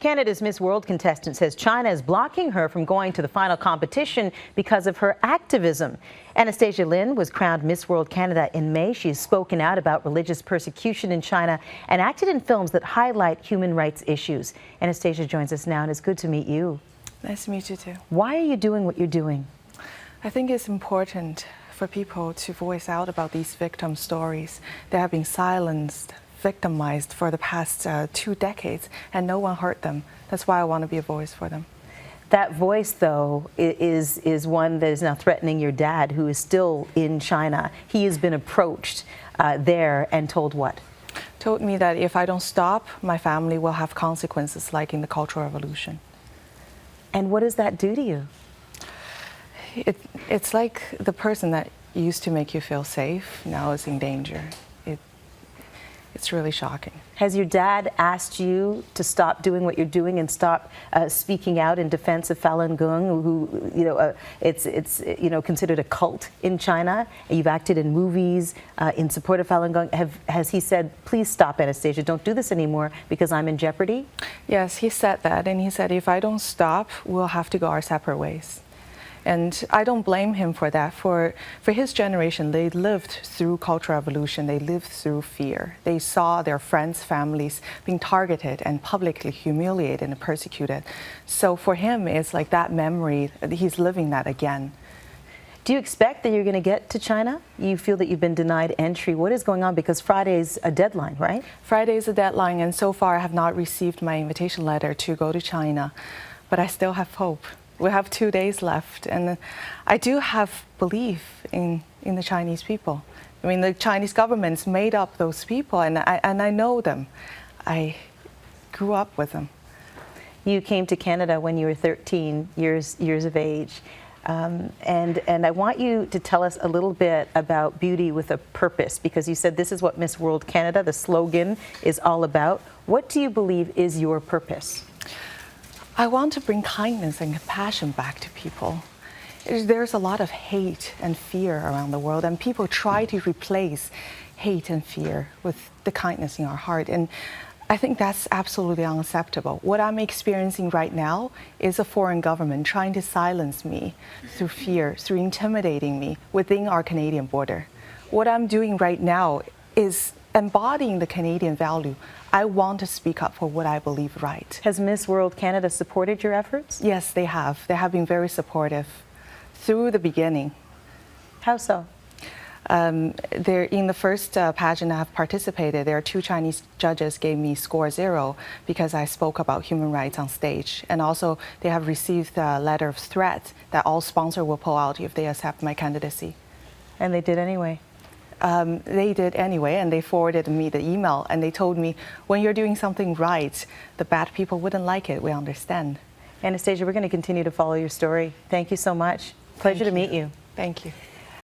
Canada's Miss World contestant says China is blocking her from going to the final competition because of her activism. Anastasia Lin was crowned Miss World Canada in May. She has spoken out about religious persecution in China and acted in films that highlight human rights issues. Anastasia joins us now, and it's good to meet you. Nice to meet you too. Why are you doing what you're doing? I think it's important for people to voice out about these victim stories. They have been silenced, victimized for the past 2 decades, and no one heard them. That's why I want to be a voice for them. That voice, though, is one that is now threatening your dad, who is still in China. He has been approached there and told what? Told me that if I don't stop, my family will have consequences like in the Cultural Revolution. And what does that do to you? It's like the person that used to make you feel safe now is in danger. It's really shocking. Has your dad asked you to stop doing what you're doing and stop speaking out in defense of Falun Gong, who, it's considered a cult in China? You've acted in movies in support of Falun Gong. Has he said, please stop, Anastasia, don't do this anymore because I'm in jeopardy? Yes, he said that, and he said if I don't stop, we'll have to go our separate ways. And I don't blame him for that. For his generation, they lived through Cultural Revolution. They lived through fear. They saw their friends, families being targeted and publicly humiliated and persecuted. So for him, it's like that memory, he's living that again. Do you expect that you're going to get to China? You feel that you've been denied entry. What is going on? Because Friday's a deadline, right? Friday is a deadline, and so far I have not received my invitation letter to go to China. But I still have hope. We have 2 days left, and I do have belief in the Chinese people. I mean, the Chinese government's made up those people, and I know them. I grew up with them. You came to Canada when you were 13 years of age, and I want you to tell us a little bit about Beauty with a Purpose, because you said this is what Miss World Canada, the slogan, is all about. What do you believe is your purpose? I want to bring kindness and compassion back to people. There's a lot of hate and fear around the world, and people try to replace hate and fear with the kindness in our heart. And I think that's absolutely unacceptable. What I'm experiencing right now is a foreign government trying to silence me through fear, through intimidating me within our Canadian border. What I'm doing right now is embodying the Canadian value. I want to speak up for what I believe right. Has Miss World Canada supported your efforts? Yes, they have. They have been very supportive through the beginning. How so? In the first pageant I have participated, there are 2 Chinese judges gave me score 0 because I spoke about human rights on stage. And also, they have received a letter of threat that all sponsors will pull out if they accept my candidacy. And they did anyway? They did anyway, and they forwarded me the email, and they told me, when you're doing something right, the bad people wouldn't like it, we understand. Anastasia, we're going to continue to follow your story. Thank you so much. Pleasure to meet you. Thank you.